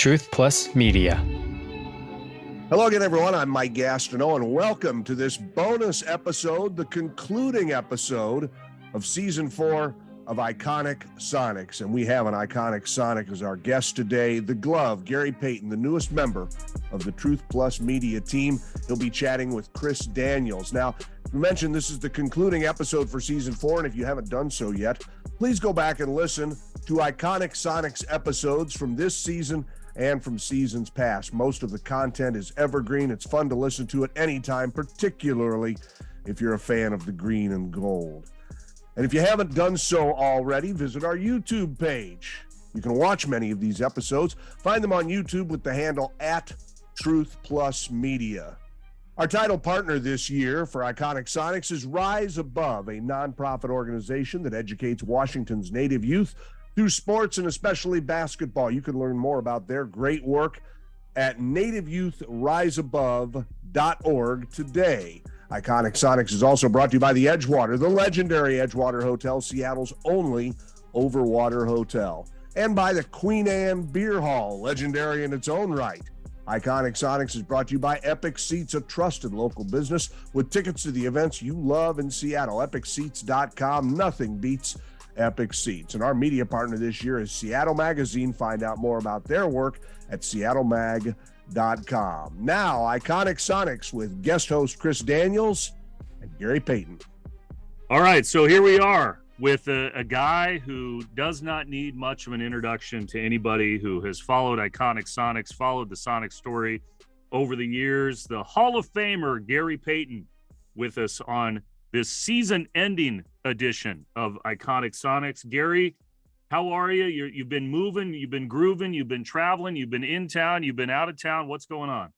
Truth+Media. Hello again, everyone. I'm Mike Gastineau, and welcome to this bonus episode, the concluding episode of Season 4 of Iconic Sonics. And we have an iconic Sonic as our guest today, the Glove, Gary Payton, the newest member of the Truth+Media team. He'll be chatting with Chris Daniels. Now, we mentioned this is the concluding episode for Season 4, and if you haven't done so yet, please go back and listen to Iconic Sonics episodes from this season and from seasons past. Most of the content is evergreen. It's fun to listen to at any time, particularly if you're a fan of the green and gold. And if you haven't done so already, visit our YouTube page. You can watch many of these episodes. Find them on YouTube with the handle @Truth+Media. Our title partner this year for Iconic Sonics is Rise Above, a nonprofit organization that educates Washington's native youth through sports and especially basketball. You can learn more about their great work at nativeyouthriseabove.org today. Iconic Sonics is also brought to you by the Edgewater, the legendary Edgewater Hotel, Seattle's only overwater hotel, and by the Queen Anne Beer Hall, legendary in its own right. Iconic Sonics is brought to you by Epic Seats, a trusted local business with tickets to the events you love in Seattle. EpicSeats.com. Nothing beats Epic Seats. And our media partner this year is Seattle Magazine. Find out more about their work at seattlemag.com. Now, Iconic Sonics with guest host Chris Daniels and Gary Payton. All right, so here we are with a guy who does not need much of an introduction to anybody who has followed Iconic Sonics, followed the Sonic story over the years. The Hall of Famer, Gary Payton, with us on this season-ending edition of Iconic Sonics. Gary, how are you? You've been moving, you've been grooving, you've been traveling, you've been in town, you've been out of town. What's going on?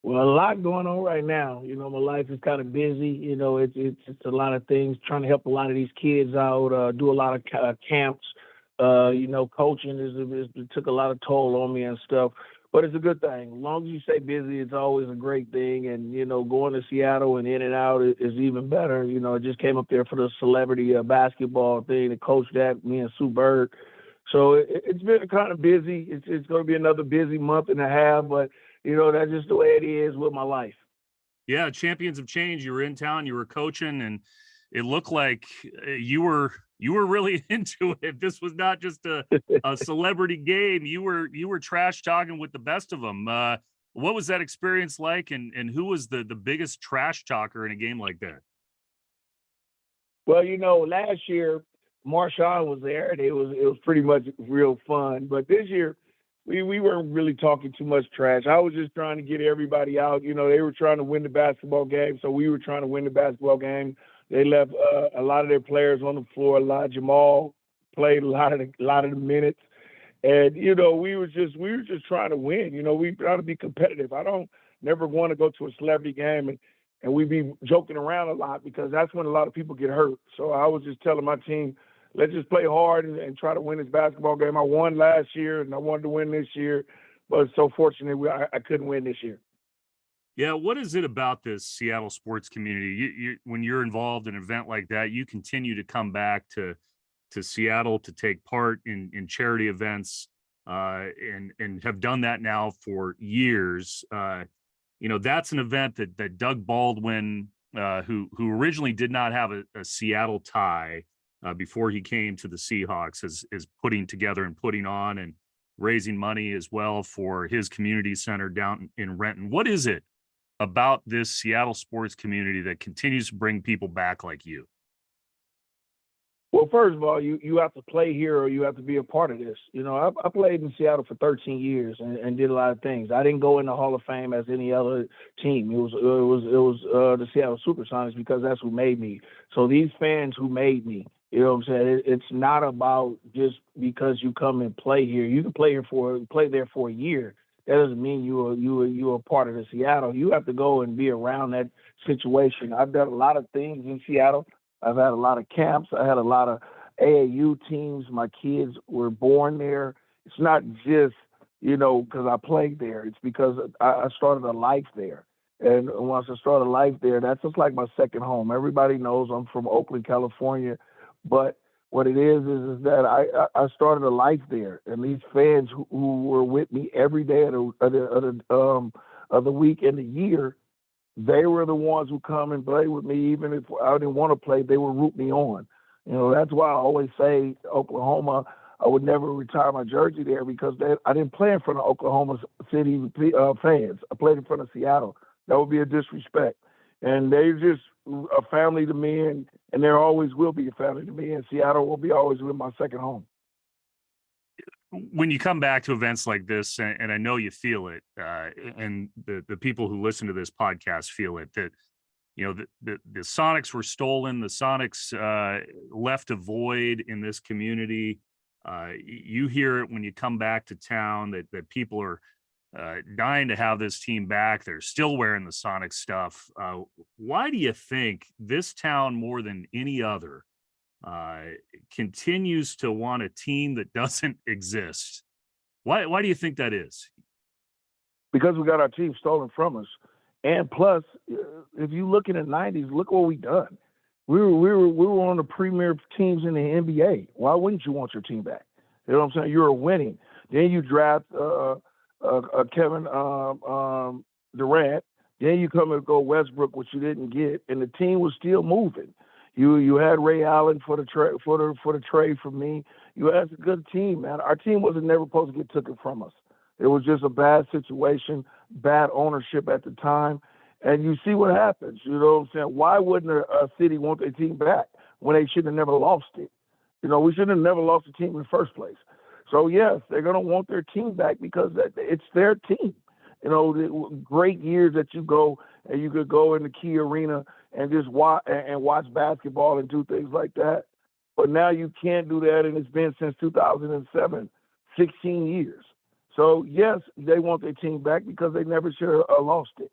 Well, a lot going on right now. You know, my life is kind of busy. You know, it's a lot of things, trying to help a lot of these kids out, do a lot of camps. You know, coaching it took a lot of toll on me and stuff. But it's a good thing. As long as you stay busy, it's always a great thing. And, you know, going to Seattle and in and out is even better. You know, I just came up there for the celebrity basketball thing to coach that, me and Sue Bird. So it's been kind of busy. It's going to be another busy month and a half. But, you know, that's just the way it is with my life. Yeah, Champions of Change. You were in town, you were coaching, and it looked like you were really into it. This was not just a celebrity game. You were trash talking with the best of them. What was that experience like, and who was the biggest trash talker in a game like that? Well, you know, last year Marshawn was there, and it was pretty much real fun. But this year we weren't really talking too much trash. I was just trying to get everybody out. You know, they were trying to win the basketball game, so we were trying to win the basketball game. They left a lot of their players on the floor. Jamal played a lot of the minutes, and you know we were just trying to win. You know, we try to be competitive. I don't never want to go to a celebrity game and we be joking around a lot, because that's when a lot of people get hurt. So I was just telling my team, let's just play hard and try to win this basketball game. I won last year, and I wanted to win this year, but so fortunately I couldn't win this year. Yeah, what is it about this Seattle sports community? When you're involved in an event like that, you continue to come back to Seattle to take part in charity events, and have done that now for years. You know, that's an event that Doug Baldwin, who originally did not have a Seattle tie before he came to the Seahawks, is putting together and putting on and raising money as well for his community center down in Renton. What is it about this Seattle sports community that continues to bring people back like you? Well, first of all, you have to play here or you have to be a part of this. You know, I played in Seattle for 13 years and did a lot of things. I didn't go in the Hall of Fame as any other team. It was the Seattle Supersonics, because that's who made me. So these fans who made me, you know what I'm saying? It's not about just because you come and play here. You can play there for a year. That doesn't mean you are part of the Seattle. You have to go and be around that situation. I've done a lot of things in Seattle. I've had a lot of camps. I had a lot of AAU teams. My kids were born there. It's not just, you know, because I played there. It's because I started a life there. And once I started a life there, that's just like my second home. Everybody knows I'm from Oakland, California. But what it is that I started a life there, and these fans who were with me every day of the week and the year, they were the ones who come and play with me. Even if I didn't want to play, they would root me on. You know, that's why I always say Oklahoma, I would never retire my jersey there, because I didn't play in front of Oklahoma City fans. I played in front of Seattle. That would be a disrespect. And they're just a family to me, and there always will be a family to me, and Seattle will be always my second home. When you come back to events like this, and I know you feel it, and the people who listen to this podcast feel it, that, you know, the Sonics were stolen, the Sonics left a void in this community. You hear it when you come back to town, that people are dying to have this team back. They're still wearing the Sonic stuff. Why do you think this town, more than any other, continues to want a team that doesn't exist? Why do you think that is? Because we got our team stolen from us. And plus, if you look in the 90s, look what we done. We were one of the premier teams in the NBA. Why wouldn't you want your team back? You know what I'm saying? You were winning. Then you draft Kevin Durant. Then you come and go Westbrook, which you didn't get, and the team was still moving. You had Ray Allen for the trade for me. You had a good team, man. Our team wasn't never supposed to get taken from us. It was just a bad situation, bad ownership at the time. And you see what happens. You know what I'm saying? Why wouldn't a city want their team back when they should have never lost it? You know, we should have never lost the team in the first place. So, yes, they're going to want their team back because it's their team. You know, the great years that you go and you could go in the Key Arena and just watch basketball and do things like that. But now you can't do that, and it's been since 2007, 16 years. So, yes, they want their team back because they never should have lost it.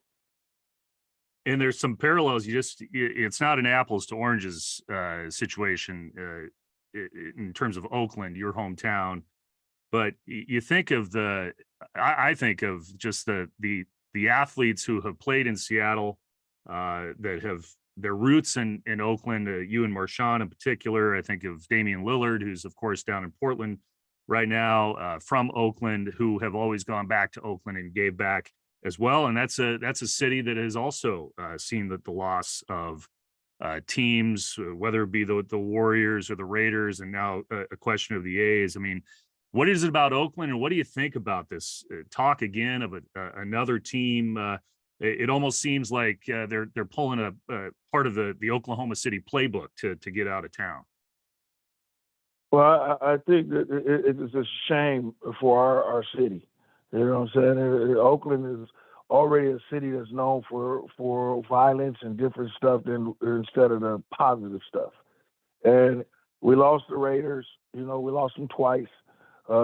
And there's some parallels. It's not an apples to oranges situation in terms of Oakland, your hometown, but you think of I think of just the athletes who have played in Seattle that have their roots in Oakland. You and Marshawn in particular. I think of Damian Lillard, who's of course down in Portland right now, from Oakland, who have always gone back to Oakland and gave back as well. And that's a city that has also seen the loss of teams, whether it be the Warriors or the Raiders, and now a question of the A's. I mean, what is it about Oakland, and what do you think about this talk again of another team? It almost seems like they're pulling a part of the Oklahoma City playbook to get out of town. Well, I think that it is a shame for our city. You know what I'm saying? Oakland is already a city that's known for violence and different stuff instead of the positive stuff. And we lost the Raiders. You know, we lost them twice.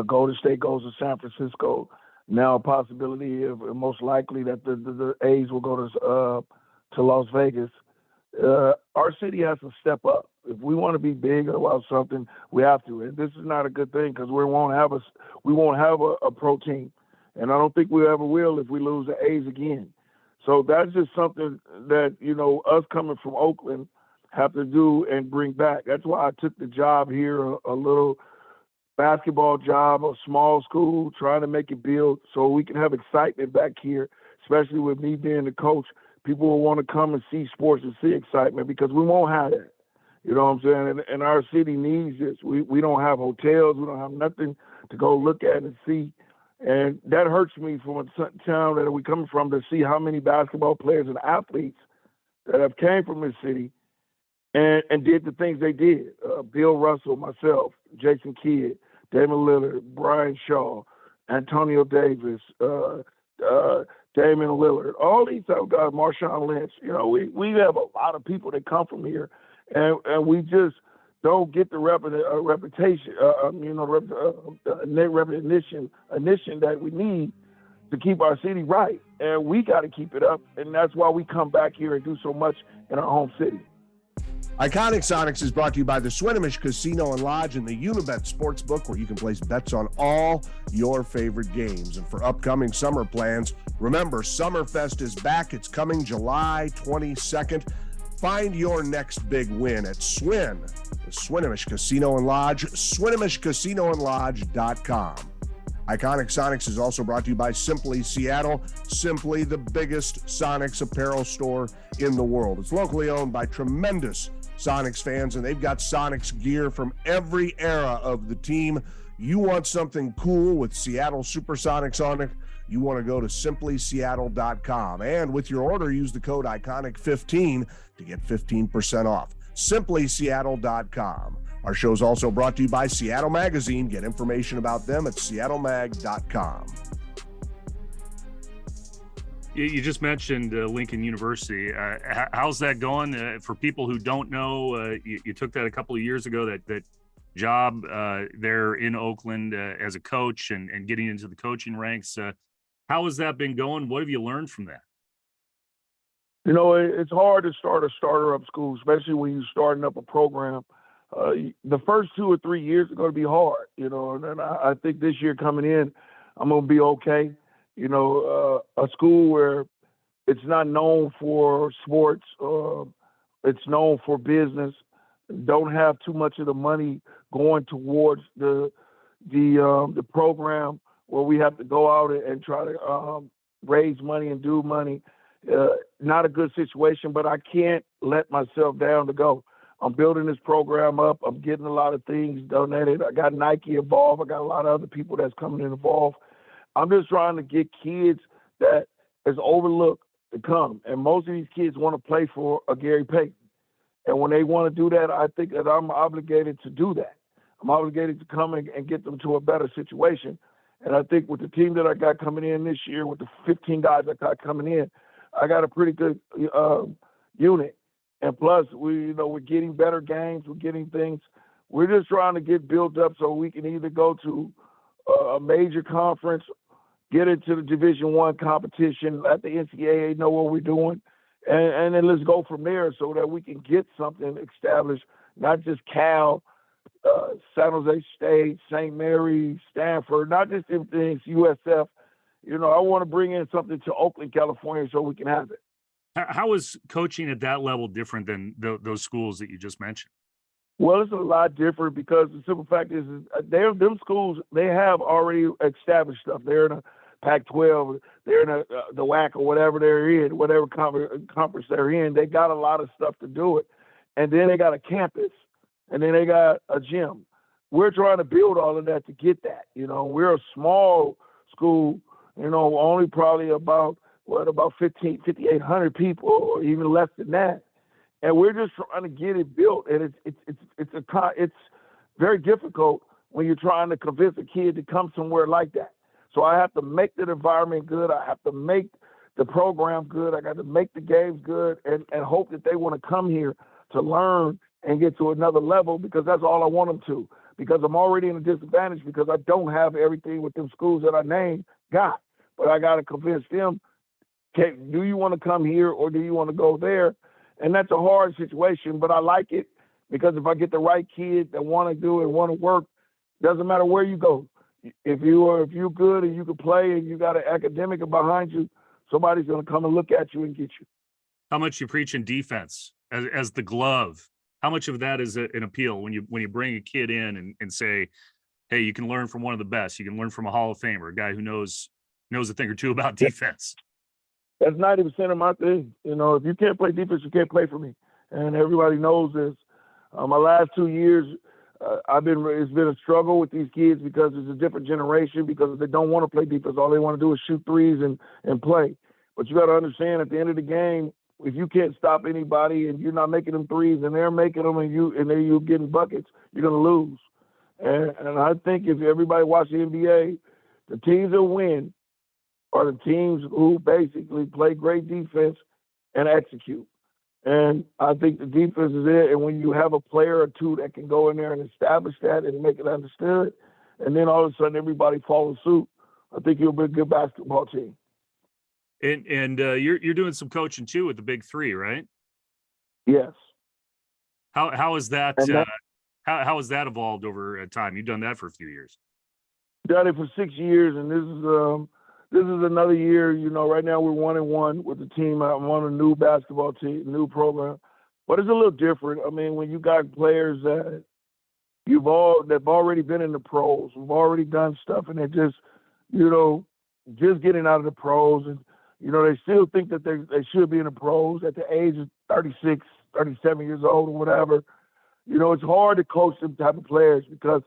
Golden State goes to San Francisco. Now a possibility of most likely that the A's will go to Las Vegas. Our city has to step up. If we want to be big about something, we have to. And this is not a good thing because we won't have a pro team. And I don't think we ever will if we lose the A's again. So that's just something that, you know, us coming from Oakland have to do and bring back. That's why I took the job here, a little basketball job, a small school, trying to make it build so we can have excitement back here, especially with me being the coach. People will want to come and see sports and see excitement because we won't have that. You know what I'm saying? And our city needs this. We don't have hotels. We don't have nothing to go look at and see. And that hurts me from a town that we coming from to see how many basketball players and athletes that have came from this city and did the things they did. Bill Russell, myself, Jason Kidd, Damian Lillard, Brian Shaw, Antonio Davis, Damian Lillard, all these type of guys, Marshawn Lynch. You know, we have a lot of people that come from here, and we just don't get the reputation, recognition that we need to keep our city right. And we got to keep it up, and that's why we come back here and do so much in our home city. Iconic Sonics is brought to you by the Swinomish Casino and Lodge and the Unibet Sportsbook, where you can place bets on all your favorite games. And for upcoming summer plans, remember, Summerfest is back. It's coming July 22nd. Find your next big win at Swin, the Swinomish Casino and Lodge, SwinomishCasinoandLodge.com. Iconic Sonics is also brought to you by Simply Seattle, simply the biggest Sonics apparel store in the world. It's locally owned by tremendous Sonics fans, and they've got Sonics gear from every era of the team. You want something cool with Seattle Supersonics on it, you want to go to simplyseattle.com. And with your order, use the code ICONIC15 to get 15% off. simplyseattle.com. Our show is also brought to you by Seattle Magazine. Get information about them at seattlemag.com. You just mentioned Lincoln University. How's that going? For people who don't know, you took that a couple of years ago, that job there in Oakland as a coach and getting into the coaching ranks. How has that been going? What have you learned from that? You know, it's hard to start a starter-up school, especially when you're starting up a program. The first 2 or 3 years are going to be hard, you know, and I think this year coming in, I'm going to be okay. You know, a school where it's not known for sports, it's known for business, don't have too much of the money going towards the program where we have to go out and try to raise money and do money. Not a good situation, but I can't let myself down to go. I'm building this program up. I'm getting a lot of things donated. I got Nike involved. I got a lot of other people that's coming in involved. I'm just trying to get kids that is overlooked to come. And most of these kids want to play for a Gary Payton. And when they want to do that, I think that I'm obligated to do that. I'm obligated to come and get them to a better situation. And I think with the team that I got coming in this year, with the 15 guys I got coming in, I got a pretty good unit. And plus, we're getting better games. We're getting things. We're just trying to get built up so we can either go to a major conference, get into the Division I competition, let the NCAA know what we're doing, and then let's go from there so that we can get something established, not just Cal, San Jose State, St. Mary's, Stanford, not just them things, USF. You know, I want to bring in something to Oakland, California so we can have it. How is coaching at that level different than those schools that you just mentioned? Well, it's a lot different because the simple fact is them schools, they have already established stuff. They're in a Pac-12, they're in the WAC or whatever they're in, whatever conference they're in. They got a lot of stuff to do it. And then they got a campus, and then they got a gym. We're trying to build all of that to get that. You know, we're a small school, you know, only probably about 5,800 people or even less than that. And we're just trying to get it built. And it's very difficult when you're trying to convince a kid to come somewhere like that. So I have to make the environment good. I have to make the program good. I got to make the games good and hope that they want to come here to learn and get to another level, because that's all I want them to. Because I'm already in a disadvantage because I don't have everything with them schools that I named got. But I got to convince them, okay, do you want to come here or do you want to go there? And that's a hard situation, but I like it because if I get the right kid that want to do it, want to work, doesn't matter where you go. If you're good and you can play and you got an academic behind you, somebody's going to come and look at you and get you. How much you preach in defense as the glove? How much of that is an appeal when you bring a kid in and say, hey, you can learn from one of the best. You can learn from a Hall of Famer, a guy who knows a thing or two about defense. That's 90% of my thing. You know, if you can't play defense, you can't play for me. And everybody knows this. My last 2 years, it's been a struggle with these kids because it's a different generation, because they don't want to play defense. All they want to do is shoot threes and play. But you got to understand, at the end of the game, if you can't stop anybody and you're not making them threes and they're making them and you're getting buckets, you're going to lose. And I think if everybody watches the NBA, the teams that win are the teams who basically play great defense and execute. And I think the defense is it. And when you have a player or two that can go in there and establish that and make it understood, and then all of a sudden everybody follows suit, I think you'll be a good basketball team. And you're doing some coaching too with the Big Three, right? Yes. How is that? How has that evolved over time? You've done that for a few years. Done it for 6 years, and this is another year. You know, right now we're 1-1 with the team. I'm on a new basketball team, new program. But it's a little different. I mean, when you got players that they've already been in the pros, we've already done stuff, and they're just, just getting out of the pros, and they still think that they should be in the pros at the age of 36, 37 years old or whatever. It's hard to coach them type of players because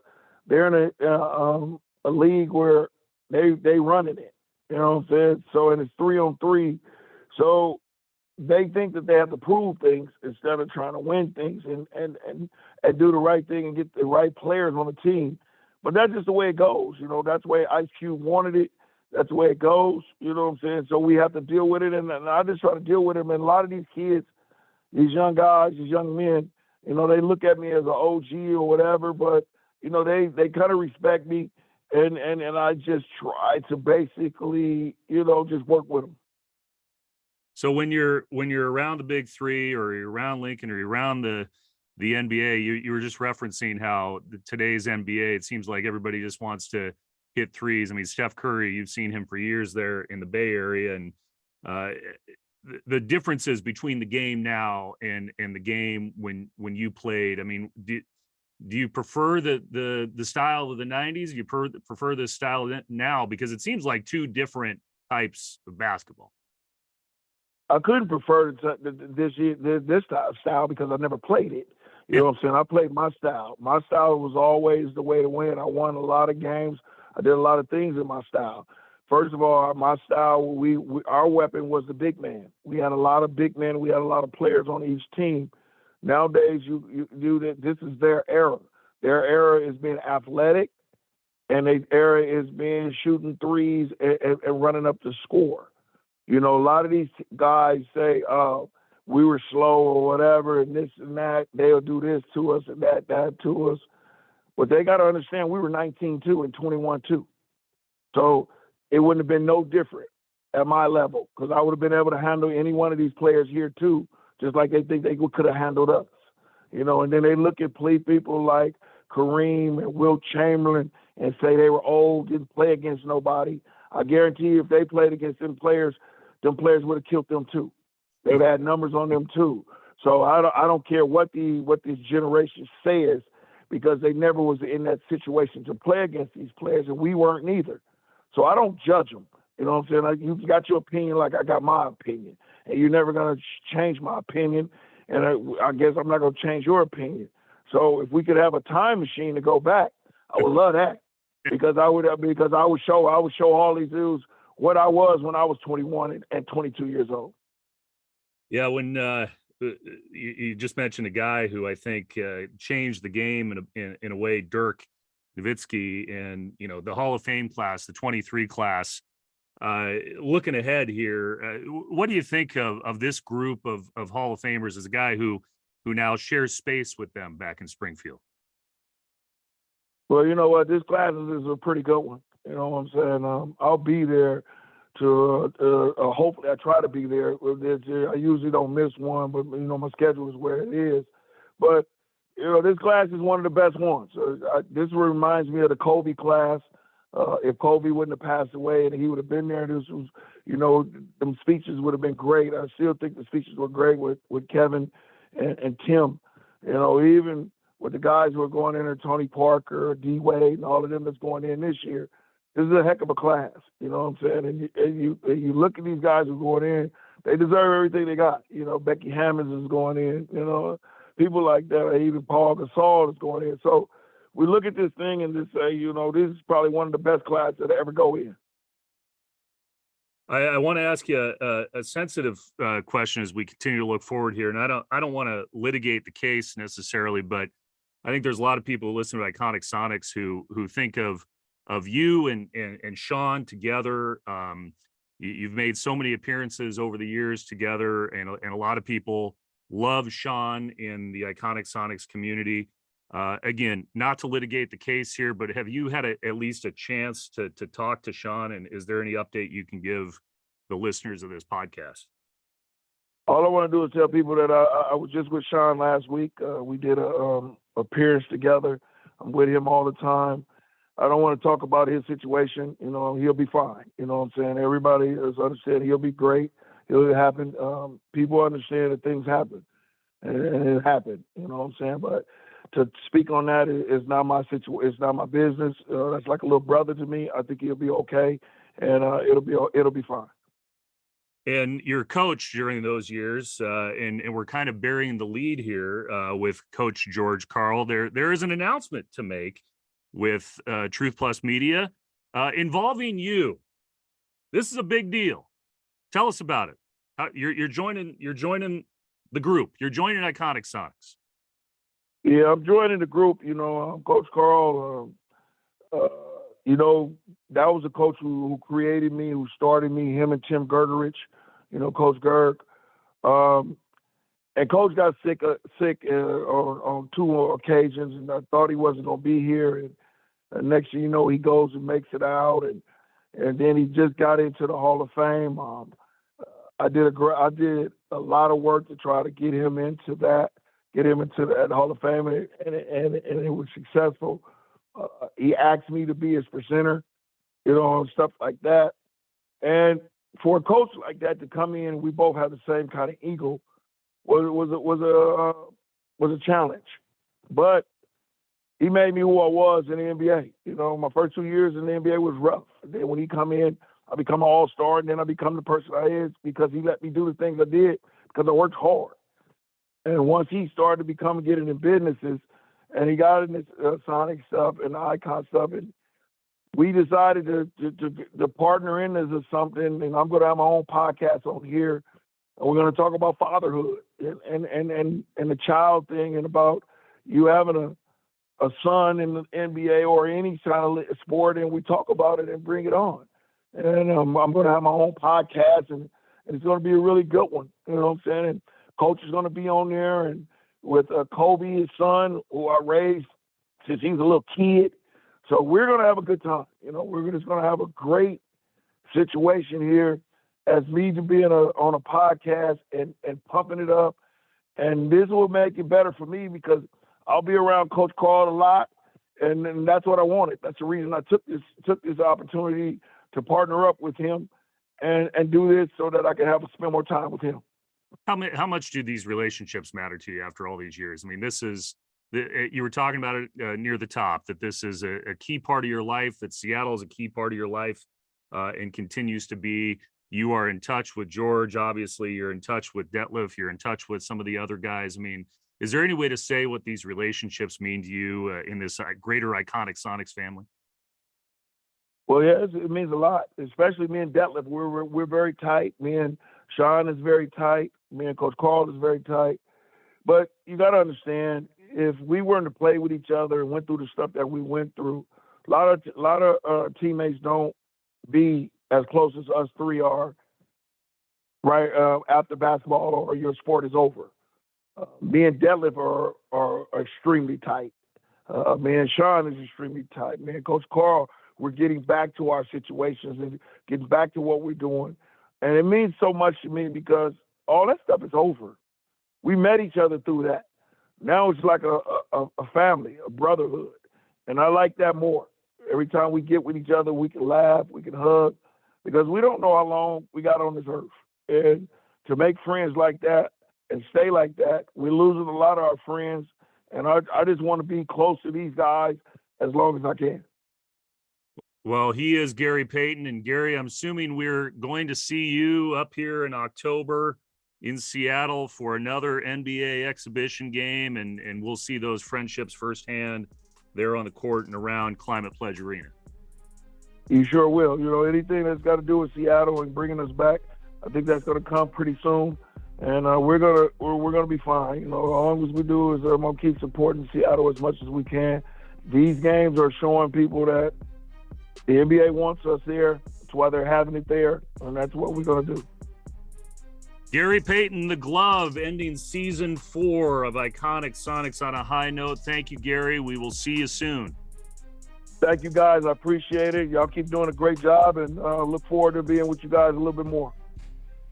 they're in a league where they running it. You know what I'm saying? So, and it's 3-on-3. So they think that they have to prove things instead of trying to win things and do the right thing and get the right players on the team. But that's just the way it goes. That's the way Ice Cube wanted it. That's the way it goes. You know what I'm saying? So we have to deal with it. And I just try to deal with it. And a lot of these kids, these young guys, these young men, they look at me as an OG or whatever, but, they kind of respect me. And I just try to basically, just work with them. So when you're around the big three, or you're around Lincoln, or you're around the NBA, you were just referencing how today's NBA, it seems like everybody just wants to hit threes. I mean, Steph Curry, you've seen him for years there in the Bay Area, and the differences between the game now and the game when you played. I mean, do you prefer the style of the 90s? Do you prefer this style now? Because it seems like two different types of basketball. I couldn't prefer this style because I never played it. You know what I'm saying? I played my style. My style was always the way to win. I won a lot of games. I did a lot of things in my style. First of all, my style, our weapon was the big man. We had a lot of big men. We had a lot of players on each team. Nowadays, this is their era. Their era is being athletic, and their era is being shooting threes and running up the score. A lot of these guys say, we were slow or whatever, and this and that. They'll do this to us and that to us. But they got to understand we were 19-2 and 21-2. So it wouldn't have been no different at my level because I would have been able to handle any one of these players here too, just like they think they could have handled us. And then they look at people like Kareem and Wilt Chamberlain and say they were old, didn't play against nobody. I guarantee you if they played against them players would have killed them too. They've had numbers on them too. So I don't care what this generation says because they never was in that situation to play against these players, and we weren't neither. So I don't judge them. You know what I'm saying? You got your opinion like I got my opinion, and you're never going to change my opinion, and I guess I'm not going to change your opinion. So if we could have a time machine to go back, I would love that because I would show all these dudes what I was when I was 21 and 22 years old. Yeah, when you just mentioned a guy who I think changed the game in a way, Dirk Nowitzki, and the Hall of Fame class, the 23 class. Looking ahead here, what do you think of this group of Hall of Famers as a guy who now shares space with them back in Springfield? Well, you know what? This class is a pretty good one. You know what I'm saying? I'll be there to hopefully I try to be there. I usually don't miss one, but my schedule is where it is. But this class is one of the best ones. This reminds me of the Kobe class. If Kobe wouldn't have passed away and he would have been there, this was, them speeches would have been great. I still think the speeches were great with Kevin and Tim. Even with the guys who are going in there, Tony Parker, D Wade, and all of them that's going in this year. This is a heck of a class, you know what I'm saying? And you look at these guys who are going in, they deserve everything they got. Becky Hammonds is going in, people like that, even Paul Gasol is going in. So we look at this thing and just say, this is probably one of the best classes that ever go in. I want to ask you a sensitive question as we continue to look forward here. And I don't want to litigate the case necessarily, but I think there's a lot of people who listen to Iconic Sonics who think of you and Sean together. You've made so many appearances over the years together, and a lot of people love Sean in the Iconic Sonics community. Again, not to litigate the case here, but have you had at least a chance to talk to Sean, and is there any update you can give the listeners of this podcast? All I want to do is tell people that I was just with Sean last week. We did a appearance together. I'm with him all the time. I don't want to talk about his situation. He'll be fine. You know what I'm saying? Everybody is understanding he'll be great. It'll happen. People understand that things happen. and it happened. You know what I'm saying? But to speak on that is not my situation. It's not my business. That's like a little brother to me. I think he'll be okay, and it'll be fine. And your coach during those years, and we're kind of burying the lead here with Coach George Karl. There is an announcement to make with Truth+Media involving you. This is a big deal. Tell us about it. You're joining the group. You're joining Iconic Sonics. Yeah, I'm joining the group. Coach Karl. That was the coach who created me, who started me. Him and Tim Gergerich. Coach Gerg. And Coach got sick on 2 occasions, and I thought he wasn't going to be here. And next thing you know, he goes and makes it out, and then he just got into the Hall of Fame. I did a lot of work to try to get him into that Hall of Fame, and it was successful. He asked me to be his presenter, and stuff like that. And for a coach like that to come in, we both have the same kind of ego, was a challenge. But he made me who I was in the NBA. My first 2 years in the NBA was rough. And then when he come in, I become an all-star, and then I become the person I is because he let me do the things I did because I worked hard. And once he started getting in businesses, and he got in this Sonic stuff and the Icon stuff, and we decided to partner in as something, and I'm going to have my own podcast on here, and we're going to talk about fatherhood and the child thing, and about you having a son in the NBA or any kind of sport, and we talk about it and bring it on. And I'm going to have my own podcast, and it's going to be a really good one. You know what I'm saying? And Coach is going to be on there, and with Kobe, his son, who I raised since he was a little kid. So we're going to have a good time. We're just going to have a great situation here as me to being on a podcast and pumping it up. And this will make it better for me because I'll be around Coach Karl a lot, and that's what I wanted. That's the reason I took this opportunity to partner up with him and do this so that I can spend more time with him. How much do these relationships matter to you after all these years? I mean, you were talking about it near the top, that this is a key part of your life, that Seattle is a key part of your life and continues to be. You are in touch with George, obviously. You're in touch with Detlef. You're in touch with some of the other guys. I mean, is there any way to say what these relationships mean to you in this greater Iconic Sonics family? Well, yeah, it means a lot, especially me and Detlef. We're very tight. Me and Sean is very tight. Me and Coach Karl is very tight. But you got to understand, if we weren't to play with each other and went through the stuff that we went through, a lot of teammates don't be as close as us three are right after basketball or your sport is over. Me and Detlef are extremely tight. Me and Sean is extremely tight. Me and Coach Karl, we're getting back to our situations and getting back to what we're doing. And it means so much to me because all that stuff is over. We met each other through that. Now it's like a family, a brotherhood. And I like that more. Every time we get with each other, we can laugh, we can hug, because we don't know how long we got on this earth. And to make friends like that and stay like that, we're losing a lot of our friends. And I just want to be close to these guys as long as I can. Well, he is Gary Payton. And Gary, I'm assuming we're going to see you up here in October in Seattle for another NBA exhibition game, and we'll see those friendships firsthand there on the court and around Climate Pledge Arena. You sure will. Anything that's got to do with Seattle and bringing us back, I think that's going to come pretty soon, and we're gonna be fine. As long as we do is I'm gonna keep supporting Seattle as much as we can. These games are showing people that the NBA wants us there. That's why they're having it there, and that's what we're gonna do. Gary Payton, the glove, ending season 4 of Iconic Sonics on a high note. Thank you, Gary. We will see you soon. Thank you, guys. I appreciate it. Y'all keep doing a great job, and look forward to being with you guys a little bit more.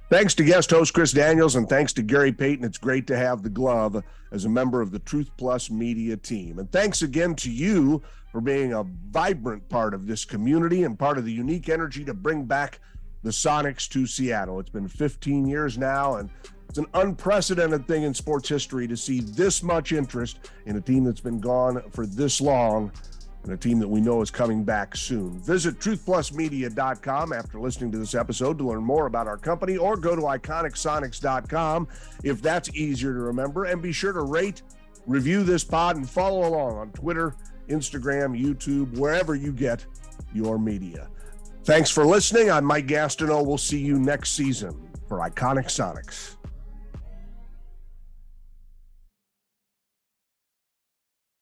Thanks to guest host Chris Daniels, and thanks to Gary Payton. It's great to have the glove as a member of the Truth+Media team. And thanks again to you for being a vibrant part of this community and part of the unique energy to bring back the Sonics to Seattle. It's been 15 years now, and it's an unprecedented thing in sports history to see this much interest in a team that's been gone for this long and a team that we know is coming back soon. Visit truth+media.com after listening to this episode to learn more about our company, or go to iconicsonics.com if that's easier to remember. And be sure to rate, review this pod, and follow along on Twitter, Instagram, YouTube, wherever you get your media. Thanks for listening. I'm Mike Gastineau. We'll see you next season for Iconic Sonics.